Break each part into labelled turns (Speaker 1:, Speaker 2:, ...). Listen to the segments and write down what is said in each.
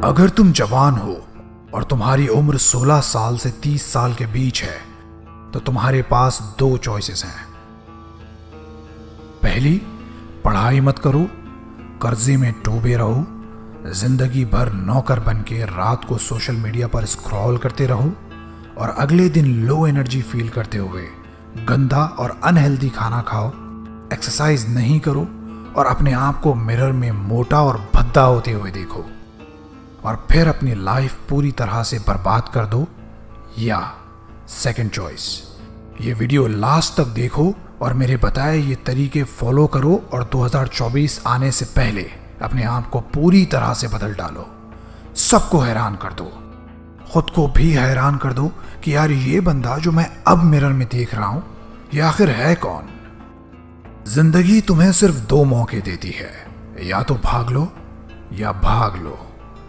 Speaker 1: अगर तुम जवान हो और तुम्हारी उम्र 16 साल से 30 साल के बीच है तो तुम्हारे पास दो चॉइसेस हैं। पहली, पढ़ाई मत करो, कर्जे में डूबे रहो, जिंदगी भर नौकर बन के रात को सोशल मीडिया पर स्क्रॉल करते रहो और अगले दिन लो एनर्जी फील करते हुए गंदा और अनहेल्दी खाना खाओ, एक्सरसाइज नहीं करो और अपने आप को मिरर में मोटा और भद्दा होते हुए देखो और फिर अपनी लाइफ पूरी तरह से बर्बाद कर दो। या सेकंड चॉइस, ये वीडियो लास्ट तक देखो और मेरे बताए ये तरीके फॉलो करो और 2024 आने से पहले अपने आप को पूरी तरह से बदल डालो। सबको हैरान कर दो, खुद को भी हैरान कर दो कि यार ये बंदा जो मैं अब मिरर में देख रहा हूं ये आखिर है कौन। जिंदगी तुम्हें सिर्फ दो मौके देती है, या तो भाग लो या भाग लो।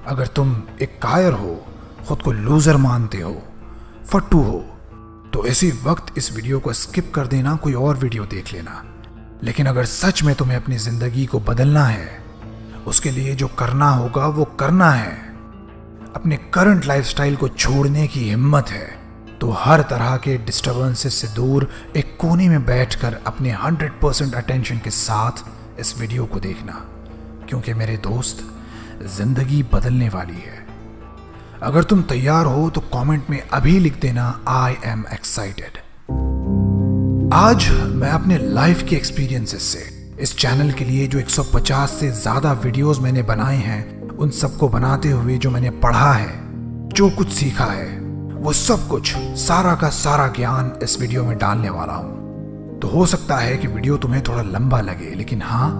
Speaker 1: अगर तुम एक कायर हो, खुद को लूजर मानते हो, फट्टू हो, तो इसी वक्त इस वीडियो को स्किप कर देना, कोई और वीडियो देख लेना। लेकिन अगर सच में तुम्हें अपनी जिंदगी को बदलना है, उसके लिए जो करना होगा वो करना है, अपने करंट लाइफस्टाइल को छोड़ने की हिम्मत है, तो हर तरह के डिस्टर्बेंसेस से दूर एक कोने में बैठकर अपने 100% अटेंशन के साथ इस वीडियो को देखना, क्योंकि मेरे दोस्त जिंदगी बदलने वाली है। अगर तुम तैयार हो तो कमेंट में अभी लिख देना आई एम एक्साइटेड। आज मैं अपने लाइफ के एक्सपीरियंसेस से इस चैनल के लिए जो 150 से ज्यादा वीडियोस मैंने बनाए हैं, उन सबको बनाते हुए जो मैंने पढ़ा है, जो कुछ सीखा है, वो सब कुछ सारा का सारा ज्ञान इस वीडियो में डालने वाला हूं। तो हो सकता है कि वीडियो तुम्हें थोड़ा लंबा लगे, लेकिन हाँ,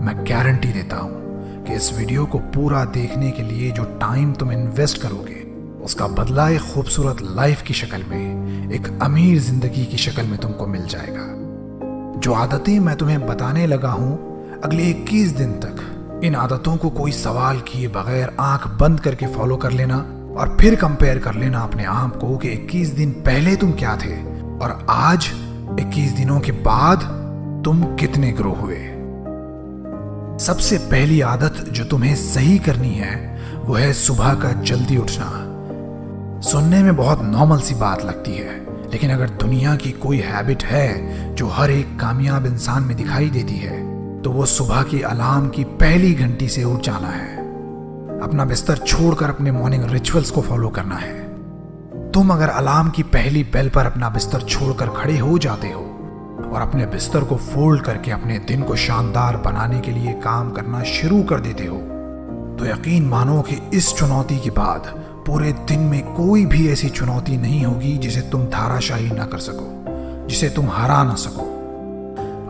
Speaker 1: मैं गारंटी देता हूं कि इस वीडियो को पूरा देखने के लिए जो टाइम तुम इन्वेस्ट करोगे, उसका बदला एक खूबसूरत लाइफ की शक्ल में, एक अमीर जिंदगी की शक्ल में तुमको मिल जाएगा। जो आदतें मैं तुम्हें बताने लगा हूं, अगले 21 दिन तक इन आदतों को कोई सवाल किए बगैर आंख बंद करके फॉलो कर लेना और फिर कंपेयर कर लेना अपने आप को कि 21 दिन पहले तुम क्या थे और आज 21 दिनों के बाद तुम कितने ग्रो हुए। सबसे पहली आदत जो तुम्हें सही करनी है वो है सुबह का जल्दी उठना। सुनने में बहुत नॉर्मल सी बात लगती है, लेकिन अगर दुनिया की कोई हैबिट है जो हर एक कामयाब इंसान में दिखाई देती है तो वो सुबह की अलार्म की पहली घंटी से उठ जाना है। अपना बिस्तर छोड़कर अपने मॉर्निंग रिचुअल्स को फॉलो करना है। तुम अगर अलार्म की पहली बेल पर अपना बिस्तर छोड़कर खड़े हो जाते हो और अपने बिस्तर को फोल्ड करके अपने दिन को शानदार बनाने के लिए काम करना शुरू कर देते हो, तो यकीन मानो कि इस चुनौती के बाद पूरे दिन में कोई भी ऐसी चुनौती नहीं होगी जिसे तुम धाराशाही ना कर सको, जिसे तुम हरा ना सको।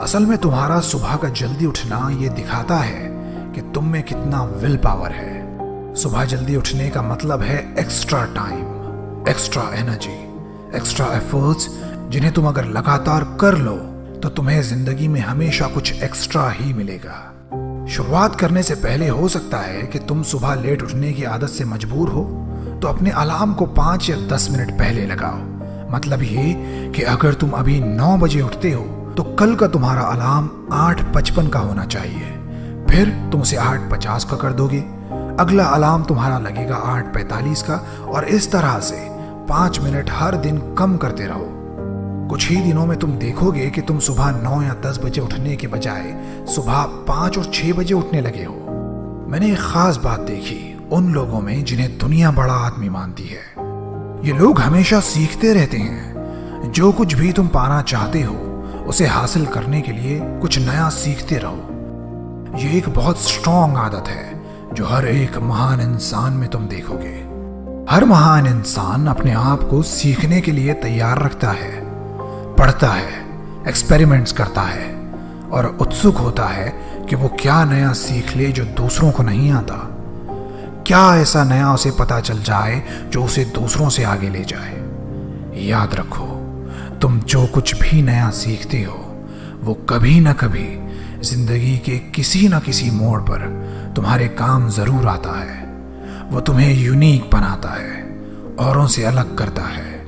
Speaker 1: असल में तुम्हारा सुबह का जल्दी उठना ये दिखाता है कि तुम में कितना विल पावर है। सुबह जल्दी उठने का मतलब है extra time, extra energy, extra efforts, जिन्हें तुम अगर लगातार कर लो तो तुम्हें जिंदगी में हमेशा कुछ एक्स्ट्रा ही मिलेगा। शुरुआत करने से पहले हो सकता है कि तुम सुबह लेट उठने की आदत से मजबूर हो, तो अपने अलार्म को 5 या 10 मिनट पहले लगाओ। मतलब ये कि अगर तुम अभी 9 बजे उठते हो तो कल का तुम्हारा अलार्म 8:55 का होना चाहिए, फिर तुम उसे 8:50 का कर दोगे, अगला अलार्म तुम्हारा लगेगा 8:45 का, और इस तरह से 5 मिनट हर दिन कम करते रहो। कुछ ही दिनों में तुम देखोगे कि तुम सुबह 9 या 10 बजे उठने के बजाय सुबह 5 और 6 बजे उठने लगे हो। मैंने एक खास बात देखी उन लोगों में जिन्हें दुनिया बड़ा आदमी मानती है। ये लोग हमेशा सीखते रहते हैं। जो कुछ भी तुम पाना चाहते हो उसे हासिल करने के लिए कुछ नया सीखते रहो। ये एक बहुत स्ट्रॉन्ग आदत है जो हर एक महान इंसान में तुम देखोगे। हर महान इंसान अपने आप को सीखने के लिए तैयार रखता है, पढ़ता है, एक्सपेरिमेंट्स करता है और उत्सुक होता है कि वो क्या नया सीख ले जो दूसरों को नहीं आता। क्या ऐसा नया उसे पता चल जाए जो उसे दूसरों से आगे ले जाए। याद रखो, तुम जो कुछ भी नया सीखते हो वो कभी ना कभी जिंदगी के किसी न किसी मोड़ पर तुम्हारे काम जरूर आता है। वो तुम्हें यूनिक बनाता है, औरों से अलग करता है,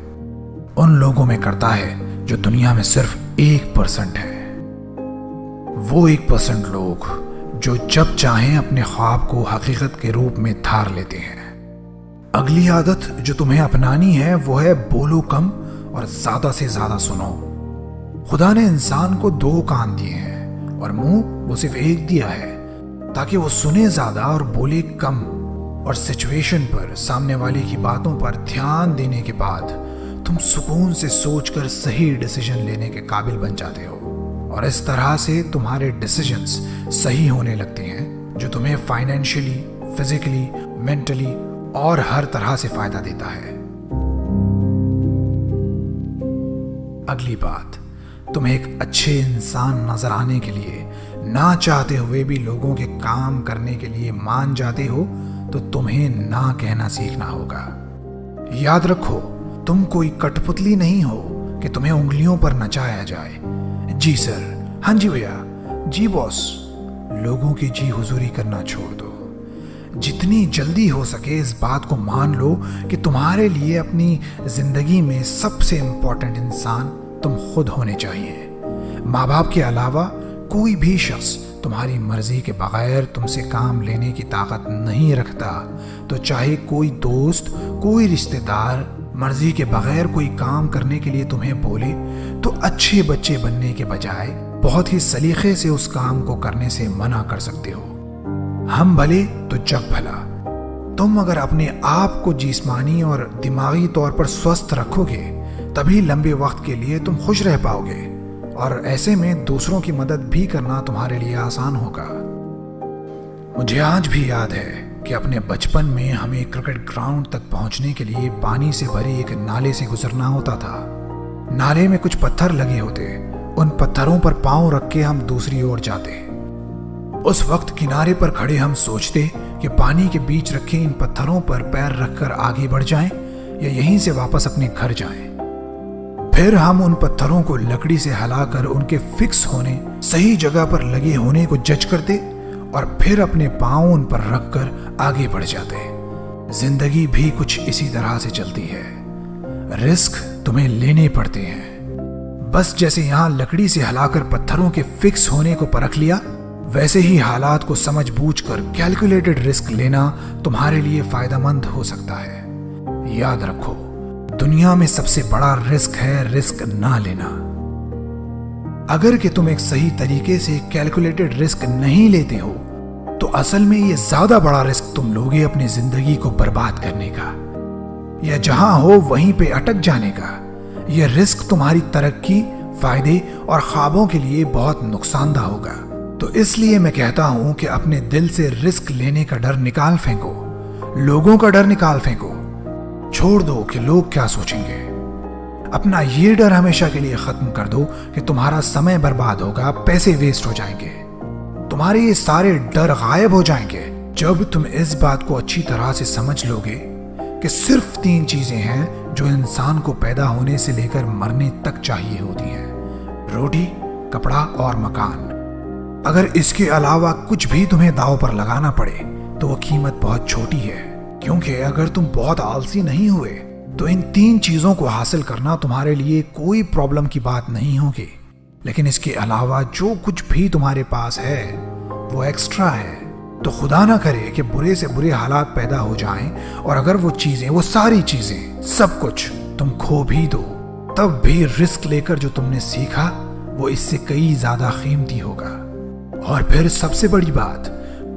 Speaker 1: उन लोगों में करता है जो दुनिया में सिर्फ 1% है। वो 1% लोग जो जब चाहें अपने ख्वाब को हकीकत के रूप में धार लेते हैं। अगली आदत जो तुम्हें अपनानी है वो है बोलो कम और ज्यादा से ज्यादा सुनो। खुदा ने इंसान को 2 कान दिए हैं और मुंह वो सिर्फ एक दिया है, ताकि वो सुने ज्यादा और बोले कम, और सिचुएशन पर, सामने वाले की बातों पर ध्यान देने के बाद तुम सुकून से सोचकर सही डिसीजन लेने के काबिल बन जाते हो। और इस तरह से तुम्हारे डिसीजंस सही होने लगते हैं, जो तुम्हें फाइनेंशियली, फिजिकली, मेंटली और हर तरह से फायदा देता है। अगली बात, तुम एक अच्छे इंसान नजर आने के लिए, ना चाहते हुए भी लोगों के काम करने के लिए मान जाते हो, तो तुम्हें ना कहना सीखना होगा। याद रखो, तुम कोई कठपुतली नहीं हो कि तुम्हें उंगलियों पर नचाया जाए। जी सर, हाँ जी भैया, जी बॉस। लोगों की जी हुजूरी करना छोड़ दो। जितनी जल्दी हो सके इस बात को मान लो कि तुम्हारे लिए अपनी जिंदगी में सबसे इंपॉर्टेंट इंसान तुम खुद होने चाहिए। माँ बाप के अलावा कोई भी शख्स तुम्हारी मर्जी के बगैर तुमसे काम लेने की ताकत नहीं रखता। तो चाहे कोई दोस्त, कोई रिश्तेदार मर्जी के बगैर कोई काम करने के लिए तुम्हें बोले, तो अच्छे बच्चे बनने के बजाय बहुत ही सलीके से उस काम को करने से मना कर सकते हो। हम भले तो जग भला। तुम अगर अपने आप को जिस्मानी और दिमागी तौर पर स्वस्थ रखोगे, तभी लंबे वक्त के लिए तुम खुश रह पाओगे, और ऐसे में दूसरों की मदद भी करना तुम्हारे लिए आसान होगा। मुझे आज भी याद है कि अपने बचपन में हमें क्रिकेट ग्राउंड तक पहुंचने के लिए पानी से भरे एक नाले से गुजरना होता था। नाले में कुछ पत्थर लगे होते, उन पत्थरों पर पांव रख के हम दूसरी ओर जाते। उस वक्त किनारे पर खड़े हम सोचते कि पानी के बीच रखे इन पत्थरों पर पैर रखकर आगे बढ़ जाएं या यहीं से वापस अपने घर जाएं। फिर हम उन पत्थरों को लकड़ी से हिलाकर उनके फिक्स होने, सही जगह पर लगे होने को जज करते और फिर अपने पांव उन पर रखकर आगे बढ़ जाते। जिंदगी भी कुछ इसी तरह से चलती है। रिस्क तुम्हें लेने पड़ते हैं। बस जैसे यहां लकड़ी से हिलाकर पत्थरों के फिक्स होने को परख लिया, वैसे ही हालात को समझ बूझकर कैलकुलेटेड रिस्क लेना तुम्हारे लिए फायदेमंद हो सकता है। याद रखो, दुनिया में सबसे बड़ा रिस्क है रिस्क ना लेना। अगर कि तुम एक सही तरीके से कैलकुलेटेड रिस्क नहीं लेते हो, तो असल में ये ज्यादा बड़ा रिस्क तुम लोगे अपनी जिंदगी को बर्बाद करने का, या जहां हो वहीं पे अटक जाने का। यह रिस्क तुम्हारी तरक्की, फायदे और ख्वाबों के लिए बहुत नुकसानदा होगा। तो इसलिए मैं कहता हूं कि अपने दिल से रिस्क लेने का डर निकाल फेंको, लोगों का डर निकाल फेंको। छोड़ दो कि लोग क्या सोचेंगे। अपना ये डर हमेशा के लिए खत्म कर दो कि तुम्हारा समय बर्बाद होगा, पैसे वेस्ट हो जाएंगे। तुम्हारे ये सारे डर गायब हो जाएंगे जब तुम इस बात को अच्छी तरह से समझ लोगे कि सिर्फ 3 चीजें हैं जो इंसान को पैदा होने से लेकर मरने तक चाहिए होती हैं: रोटी, कपड़ा और मकान। अगर इसके अलावा कुछ भी तुम्हें दांव पर लगाना पड़े तो वो कीमत बहुत छोटी है, क्योंकि अगर तुम बहुत आलसी नहीं हुए तो इन 3 चीजों को हासिल करना तुम्हारे लिए कोई प्रॉब्लम की बात नहीं होगी। लेकिन इसके अलावा जो कुछ भी तुम्हारे पास है वो एक्स्ट्रा है। तो खुदा ना करे कि बुरे से बुरे हालात पैदा हो जाएं और अगर वो चीजें, वो सारी चीजें, सब कुछ तुम खो भी दो, तब भी रिस्क लेकर जो तुमने सीखा वो इससे कई ज्यादा कीमती होगा। और फिर सबसे बड़ी बात,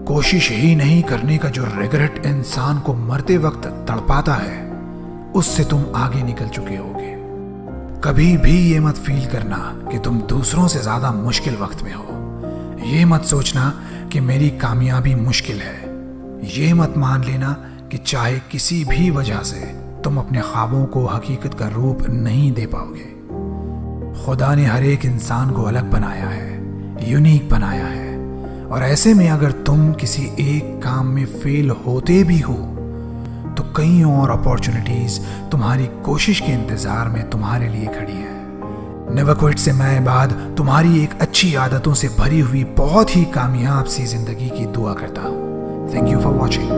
Speaker 1: कोशिश ही नहीं करने का जो रिग्रेट इंसान को मरते वक्त तड़पाता है, उससे तुम आगे निकल चुके होगे। कभी भी ये मत फील करना कि तुम दूसरों से ज्यादा मुश्किल वक्त में हो। ये मत सोचना कि मेरी कामयाबी मुश्किल है। ये मत मान लेना कि चाहे किसी भी वजह से तुम अपने ख्वाबों को हकीकत का रूप नहीं दे पाओगे। खुदा ने हर एक इंसान को अलग बनाया है, यूनिक बनाया है, और ऐसे में अगर तुम किसी एक काम में फेल होते भी हो तो कई और अपॉर्चुनिटीज तुम्हारी कोशिश के इंतजार में तुम्हारे लिए खड़ी है। नेवर क्विट से मैं बाद तुम्हारी एक अच्छी आदतों से भरी हुई बहुत ही कामयाब सी जिंदगी की दुआ करता हूँ। Thank you for watching.